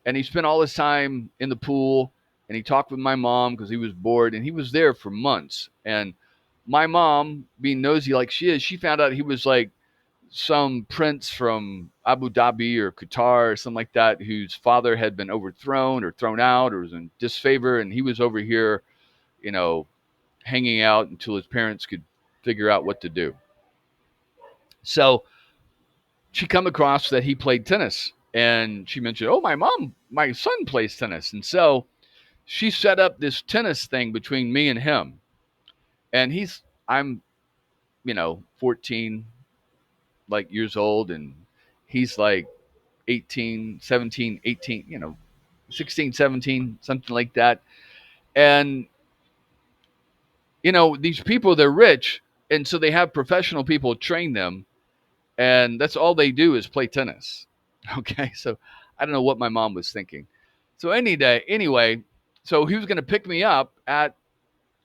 And he spent all his time in the pool and he talked with my mom because he was bored and he was there for months. And my mom, being nosy like she is, she found out he was like some prince from Abu Dhabi or Qatar or something like that whose father had been overthrown or thrown out or was in disfavor. And he was over here, you know, hanging out until his parents could figure out what to do. So she come across that he played tennis and she mentioned, oh, my son plays tennis. And so she set up this tennis thing between me and him. And I'm, 14 like years old and he's like 18, 17, 18, 16, 17, something like that. And, these people, they're rich. And so they have professional people train them. And that's all they do is play tennis. Okay. So I don't know what my mom was thinking. So anyway, so he was going to pick me up at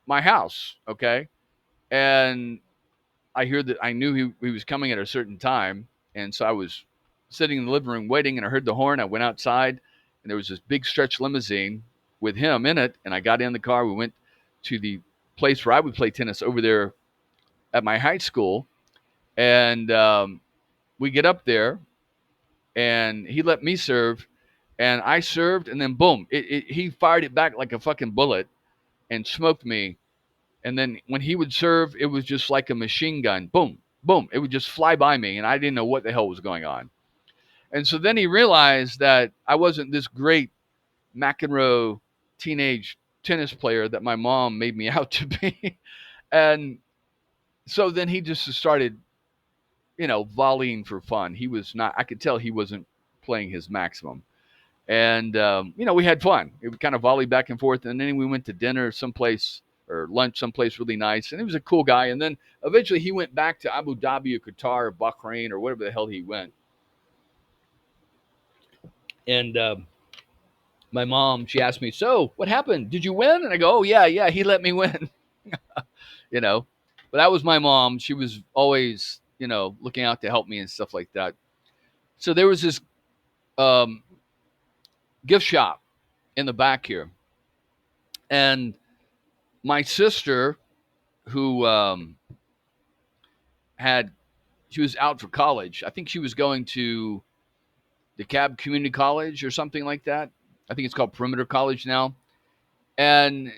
my house. Okay. And I knew he was coming at a certain time. And so I was sitting in the living room waiting and I heard the horn. I went outside and there was this big stretch limousine with him in it. And I got in the car. We went to the place where I would play tennis over there at my high school. And we get up there and he let me serve and I served and then boom, he fired it back like a fucking bullet and smoked me. And then when he would serve, it was just like a machine gun. Boom, boom. It would just fly by me and I didn't know what the hell was going on. And so then he realized that I wasn't this great McEnroe teenage tennis player that my mom made me out to be. And so then he just started, volleying for fun. He was not, I could tell he wasn't playing his maximum. And, we had fun. It would kind of volley back and forth. And then we went to dinner someplace or lunch someplace really nice. And he was a cool guy. And then eventually he went back to Abu Dhabi or Qatar or Bahrain or whatever the hell he went. And my mom, she asked me, so what happened? Did you win? And I go, oh, yeah, he let me win. But that was my mom. She was always, looking out to help me and stuff like that. So there was this gift shop in the back here. And my sister, who she was out for college. I think she was going to DeKalb Community College or something like that. I think it's called Perimeter College now. And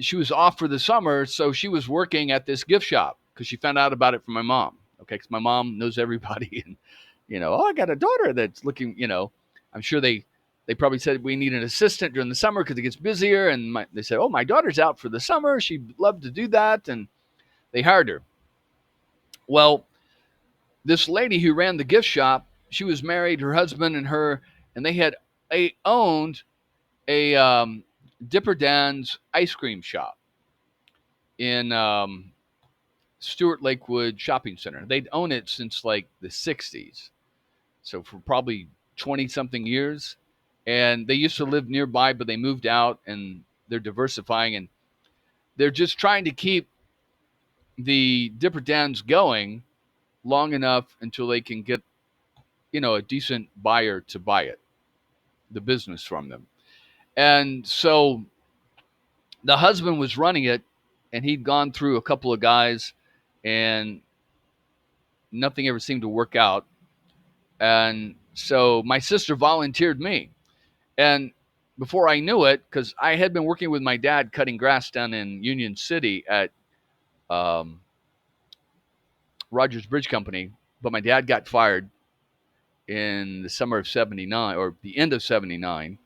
she was off for the summer, so she was working at this gift shop because she found out about it from my mom. Okay, because my mom knows everybody, and I got a daughter that's looking. I'm sure they probably said we need an assistant during the summer because it gets busier, and they said, oh, my daughter's out for the summer. She'd love to do that, and they hired her. Well, this lady who ran the gift shop, she was married, her husband and they owned a Dipper Dan's ice cream shop in Stewart Lakewood Shopping Center. They'd owned it since like the 60s. So for probably 20 something years. And they used to live nearby, but they moved out and they're diversifying and they're just trying to keep the Dipper Dan's going long enough until they can get, a decent buyer to buy it, the business from them. And so the husband was running it and he'd gone through a couple of guys and nothing ever seemed to work out. And so my sister volunteered me. And before I knew it, because I had been working with my dad cutting grass down in Union City at Rogers Bridge Company, but my dad got fired in the summer of '79 or the end of '79,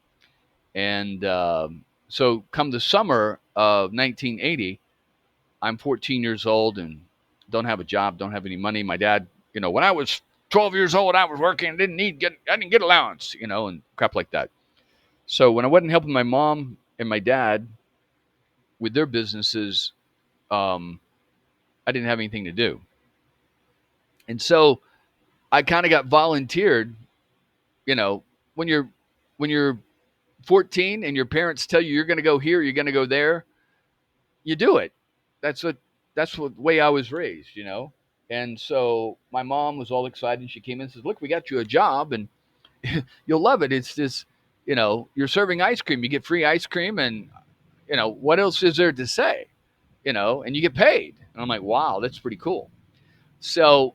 and so come the summer of 1980, I'm 14 years old and don't have a job, don't have any money. My dad, when I was 12 years old, I was working, I didn't get allowance, and crap like that. So when I wasn't helping my mom and my dad with their businesses, um, I didn't have anything to do, and so I kind of got volunteered. You know, when you're 14 and your parents tell you you're going to go here, you're going to go there, you do it. That's what that's what way I was raised. And so my mom was all excited. She came in and says, "Look, we got you a job, and you'll love it. It's this, you're serving ice cream. You get free ice cream, and what else is there to say? And you get paid." And I'm like, "Wow, that's pretty cool." So,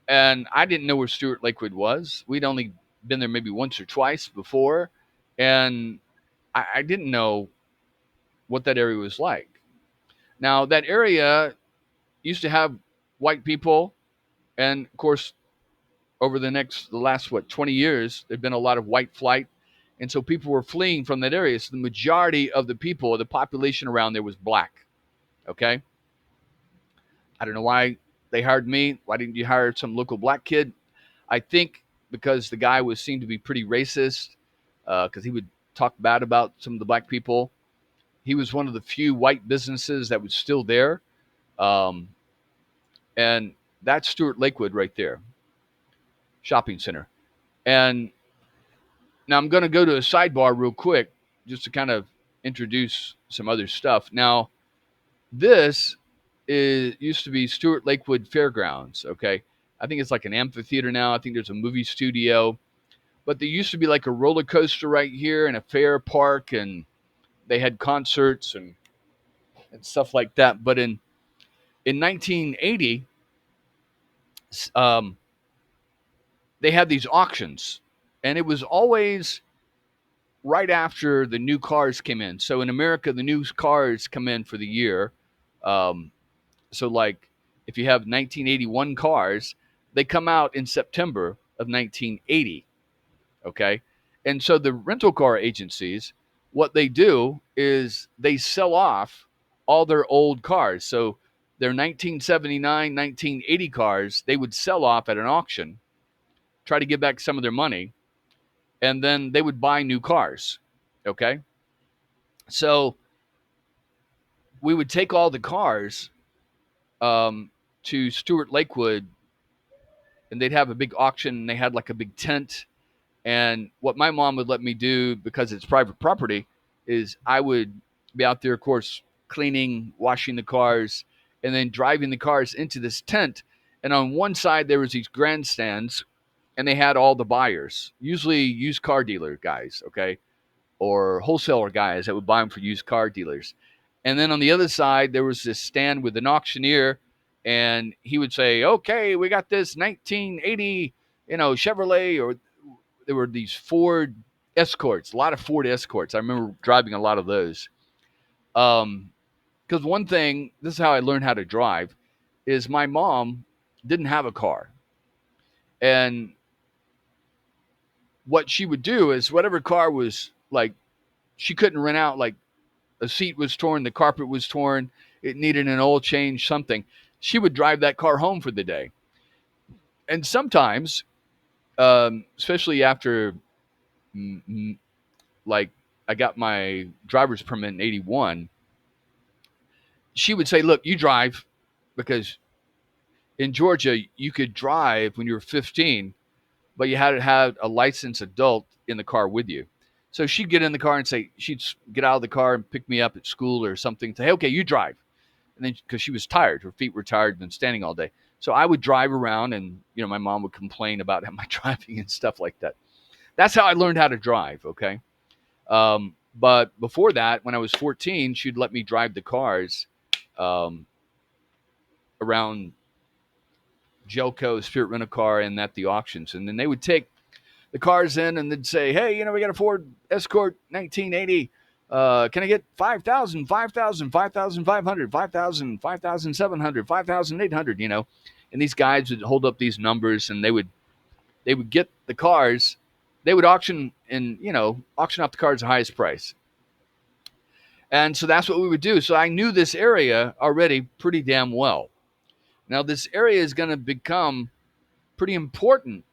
and I didn't know where Stewart Lakewood was. We'd only been there maybe once or twice before, and I didn't know what that area was like. Now, that area used to have white people, and of course, over the last 20 years, there'd been a lot of white flight, and so people were fleeing from that area. So the majority of the population around there was black. Okay, I don't know why they hired me. Why didn't you hire some local black kid? I think because the guy seemed to be pretty racist, because he would talk bad about some of the black people. He was one of the few white businesses that was still there. Um, and that's Stewart Lakewood right there, shopping center. And now I'm going to go to a sidebar real quick just to kind of introduce some other stuff. Now, this used to be Stewart Lakewood Fairgrounds, okay? I think it's like an amphitheater now. I think there's a movie studio. But there used to be like a roller coaster right here and a fair park, and they had concerts and stuff like that. But in 1980, um, they had these auctions, and it was always right after the new cars came in. So in America, the new cars come in for the year. Um, so like if you have 1981 cars, they come out in September of 1980. Okay, and so the rental car agencies, what they do is they sell off all their old cars. So their 1979, 1980 cars, they would sell off at an auction, try to get back some of their money, and then they would buy new cars. Okay. So we would take all the cars to Stewart Lakewood, and they'd have a big auction, and they had like a big tent. And what my mom would let me do, because it's private property, is I would be out there, of course, cleaning, washing the cars, and then driving the cars into this tent. And on one side, there was these grandstands, and they had all the buyers, usually used car dealer guys, okay, or wholesaler guys that would buy them for used car dealers. And then on the other side, there was this stand with an auctioneer, and he would say, "Okay, we got this 1980, Chevrolet," or there were these Ford Escorts, a lot of Ford Escorts. I remember driving a lot of those. Because one thing, this is how I learned how to drive, is my mom didn't have a car. And what she would do is whatever car was like, she couldn't rent out, like a seat was torn, the carpet was torn, it needed an oil change, something. She would drive that car home for the day. And sometimes, especially after like I got my driver's permit in 81, she would say, "Look, you drive," because in Georgia, you could drive when you were 15, but you had to have a licensed adult in the car with you. So she'd get in the car and say, she'd get out of the car and pick me up at school or something, say, "Hey, okay, you drive." And then, because she was tired, her feet were tired, been standing all day. So I would drive around, and, my mom would complain about my driving and stuff like that. That's how I learned how to drive, okay? But before that, when I was 14, she'd let me drive the cars um, around Jelco, Spirit Rent a Car, and at the auctions. And then they would take the cars in and they'd say, "Hey, we got a Ford Escort 1980. Can I get 5,000, 5,000, 5,500, 5,000, 5,700, 5,800? You know, and these guys would hold up these numbers, and they would get the cars. They would auction and auction off the cars at the highest price. And so that's what we would do. So I knew this area already pretty damn well. Now this area is going to become pretty important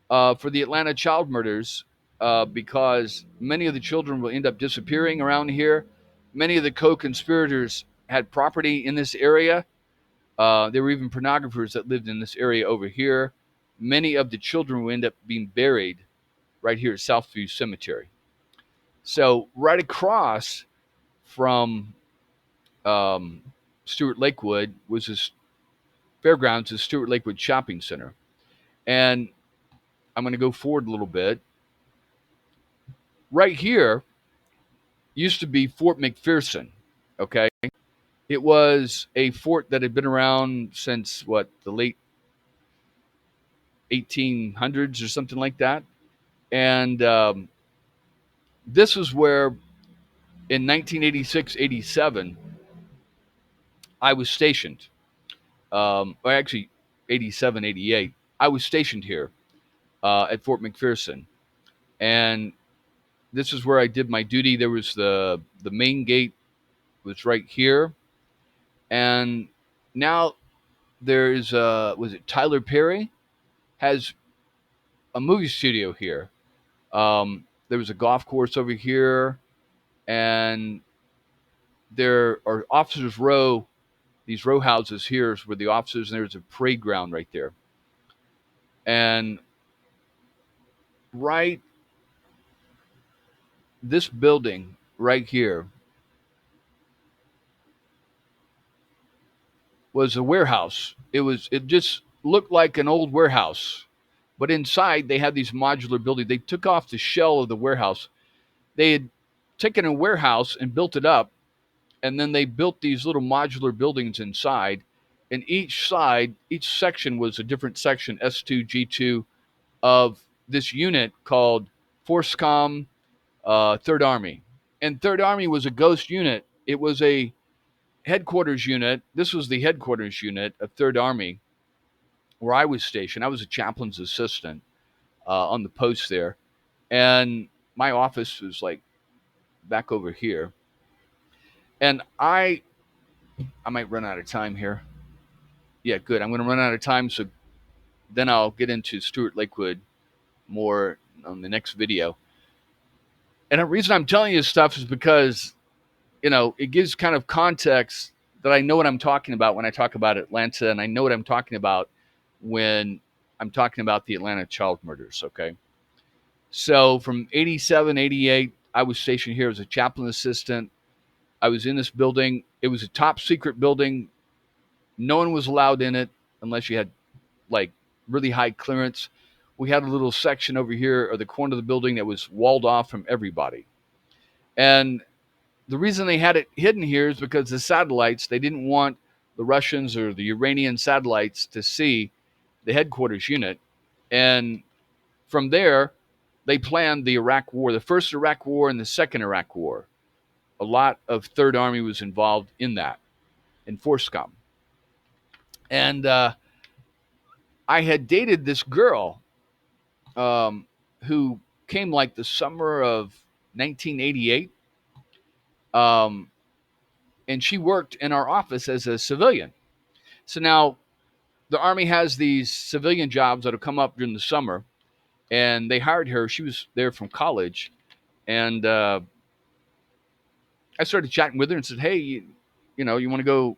for the Atlanta child murders because many of the children will end up disappearing around here. Many of the co-conspirators had property in this area. There were even pornographers that lived in this area over here. Many of the children will end up being buried right here at Southview Cemetery. So right across from Stewart Lakewood was this fairgrounds, the Stewart Lakewood Shopping Center. And I'm going to go forward a little bit. Right here used to be Fort McPherson, okay? It was a fort that had been around since, the late 1800s or something like that. And this was where in 1986-87 I was stationed. Or actually 87-88, I was stationed here at Fort McPherson. And this is where I did my duty. There was the main gate was right here. And now there's was it Tyler Perry has a movie studio here. There was a golf course over here, and there are officers' row. These row houses here is where the officers, and there's a parade ground right there. And right, this building right here was a warehouse. It just looked like an old warehouse, but inside they had these modular buildings. They took off the shell of the warehouse. They had taken a warehouse and built it up, and then they built these little modular buildings inside. And each section was a different section, S2, G2, of this unit called FORSCOM, Third Army. And Third Army was a ghost unit. It was a headquarters unit. This was the headquarters unit of Third Army, where I was stationed. I was a chaplain's assistant on the post there, and my office was like back over here. And I might run out of time here. Yeah, good. I'm going to run out of time, so then I'll get into Stewart Lakewood more on the next video. And the reason I'm telling you this stuff is because, it gives kind of context that I know what I'm talking about when I talk about Atlanta, and I know what I'm talking about when I'm talking about the Atlanta child murders, okay? So from 87, 88, I was stationed here as a chaplain assistant. I was in this building. It was a top secret building. No one was allowed in it unless you had like really high clearance. We had a little section over here or the corner of the building that was walled off from everybody. And the reason they had it hidden here is because the satellites, they didn't want the Russians or the Iranian satellites to see the headquarters unit. And from there, they planned the Iraq War, the first Iraq War and the second Iraq War. A lot of Third Army was involved in that, in FORSCOM. And I had dated this girl who came like the summer of 1988. And she worked in our office as a civilian. So now the Army has these civilian jobs that will come up during the summer, and they hired her. She was there from college, and I started chatting with her and said, "Hey, you want to go?"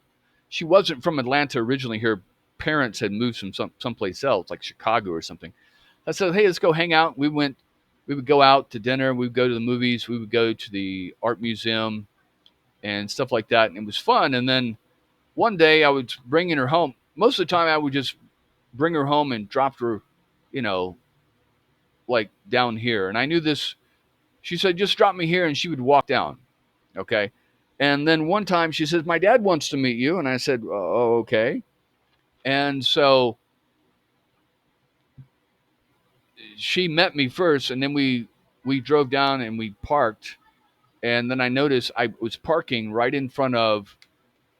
She wasn't from Atlanta originally. Her parents had moved from someplace else, like Chicago or something. I said, "Hey, let's go hang out." We would go out to dinner. We would go to the movies. We would go to the art museum and stuff like that, and it was fun. And then one day I was bringing her home. Most of the time I would just bring her home and drop her, like down here. And I knew this. She said, "Just drop me here," and she would walk down. Okay. And then one time she says, "My dad wants to meet you." And I said, "Oh, okay." And so she met me first, and then we drove down and we parked And then I noticed I was parking right in front of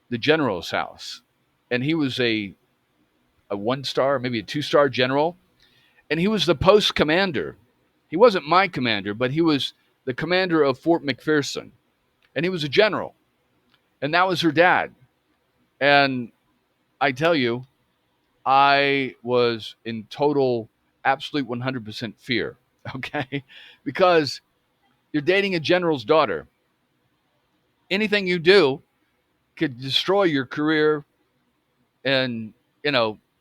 the general's house. And he was a 1-star, maybe a 2-star general. And he was the post commander. He wasn't my commander, but he was the commander of Fort McPherson. And he was a general. And that was her dad. And I tell you, I was in total, absolute 100% fear. Okay. Because you're dating a general's daughter. Anything you do could destroy your career. And,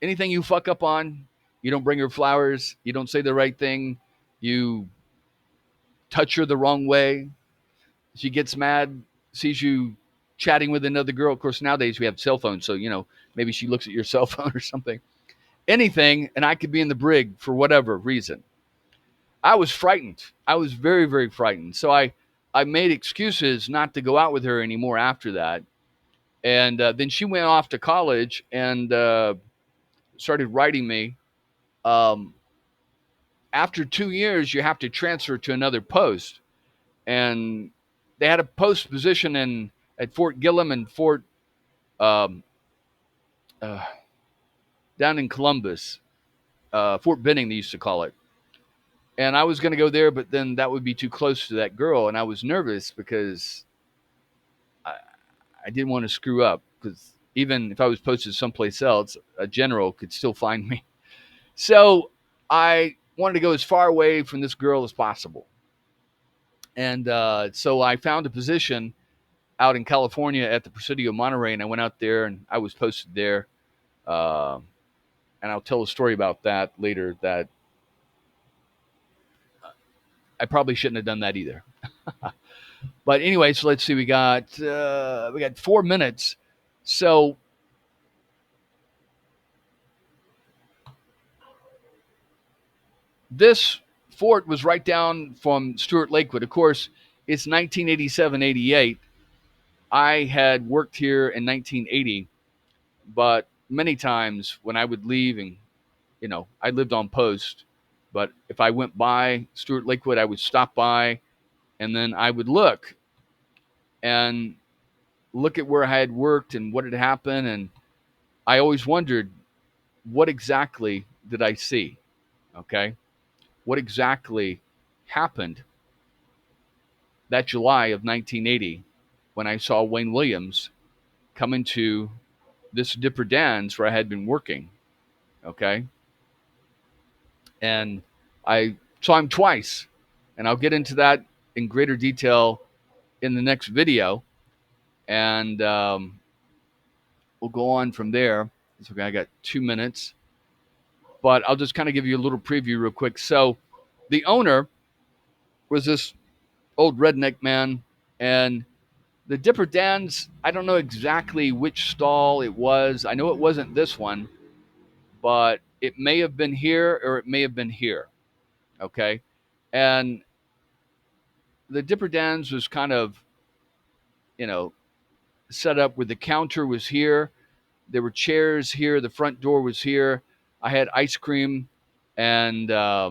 anything you fuck up on, you don't bring her flowers, you don't say the right thing, you touch her the wrong way, she gets mad, sees you chatting with another girl. Of course, nowadays we have cell phones, so, maybe she looks at your cell phone or something. Anything, and I could be in the brig for whatever reason. I was frightened. I was very, very frightened. So I made excuses not to go out with her anymore after that. And then she went off to college and started writing me. Um, After 2 years, you have to transfer to another post. And they had a post position at Fort Gillem and um, uh, down in Columbus, Fort Benning, they used to call it. And I was going to go there, but then that would be too close to that girl. And I was nervous because I, I didn't want to screw up, because even if I was posted someplace else, a general could still find me. So I wanted to go as far away from this girl as possible. And so I found a position out in California at the Presidio Monterey, and I went out there and I was posted there. Uh, and I'll tell a story about that later, that I probably shouldn't have done that either. But anyway, so let's see. We got 4 minutes. So this fort was right down from Stewart Lakewood. Of course, it's 1987, 88. I had worked here in 1980, but many times when I would leave, and I lived on post, but if I went by Stewart Lakewood, I would stop by, and then I would and look at where I had worked and what had happened. And I always wondered, what exactly did I see? Okay. What exactly happened that July of 1980 when I saw Wayne Williams come into this Dipper Dan's where I had been working? Okay. And I saw him twice. And I'll get into that in greater detail in the next video. And we'll go on from there. It's okay. I got 2 minutes. But I'll just kind of give you a little preview real quick. So the owner was this old redneck man. And the Dipper Dan's, I don't know exactly which stall it was. I know it wasn't this one, but it may have been here or it may have been here. Okay. And the Dipper Dan's was kind of, you know, set up where the counter was here. There were chairs here. The front door was here. I had ice cream, and I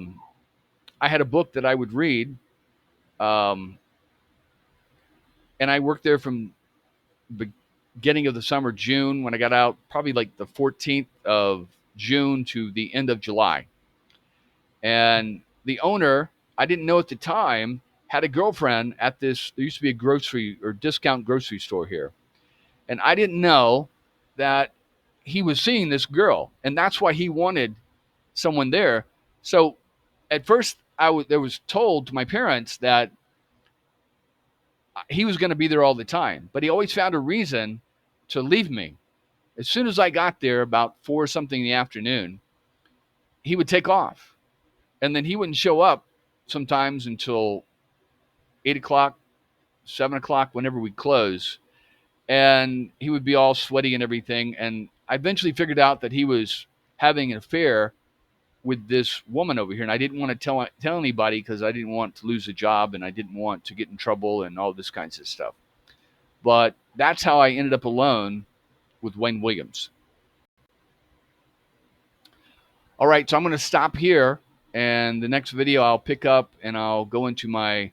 had a book that I would read. Um, and I worked there from beginning of the summer, June, when I got out, probably like the 14th of June to the end of July. And the owner, I didn't know at the time, had a girlfriend at this. There used to be a grocery or discount grocery store here. And I didn't know that he was seeing this girl. And that's why he wanted someone there. So at first, there was told to my parents that he was going to be there all the time. But he always found a reason to leave me. As soon as I got there, about 4 something in the afternoon, he would take off. And then he wouldn't show up sometimes until 8 o'clock, 7 o'clock, whenever we close. And he would be all sweaty and everything. And I eventually figured out that he was having an affair with this woman over here. And I didn't want to tell anybody, because I didn't want to lose a job and I didn't want to get in trouble and all this kinds of stuff. But that's how I ended up alone with Wayne Williams. All right, so I'm going to stop here. And the next video I'll pick up and I'll go into my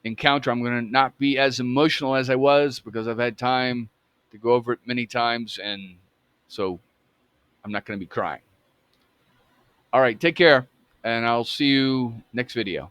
encounter, I'm going to not be as emotional as I was because I've had time to go over it many times, and so I'm not going to be crying. All right, take care, and I'll see you next video.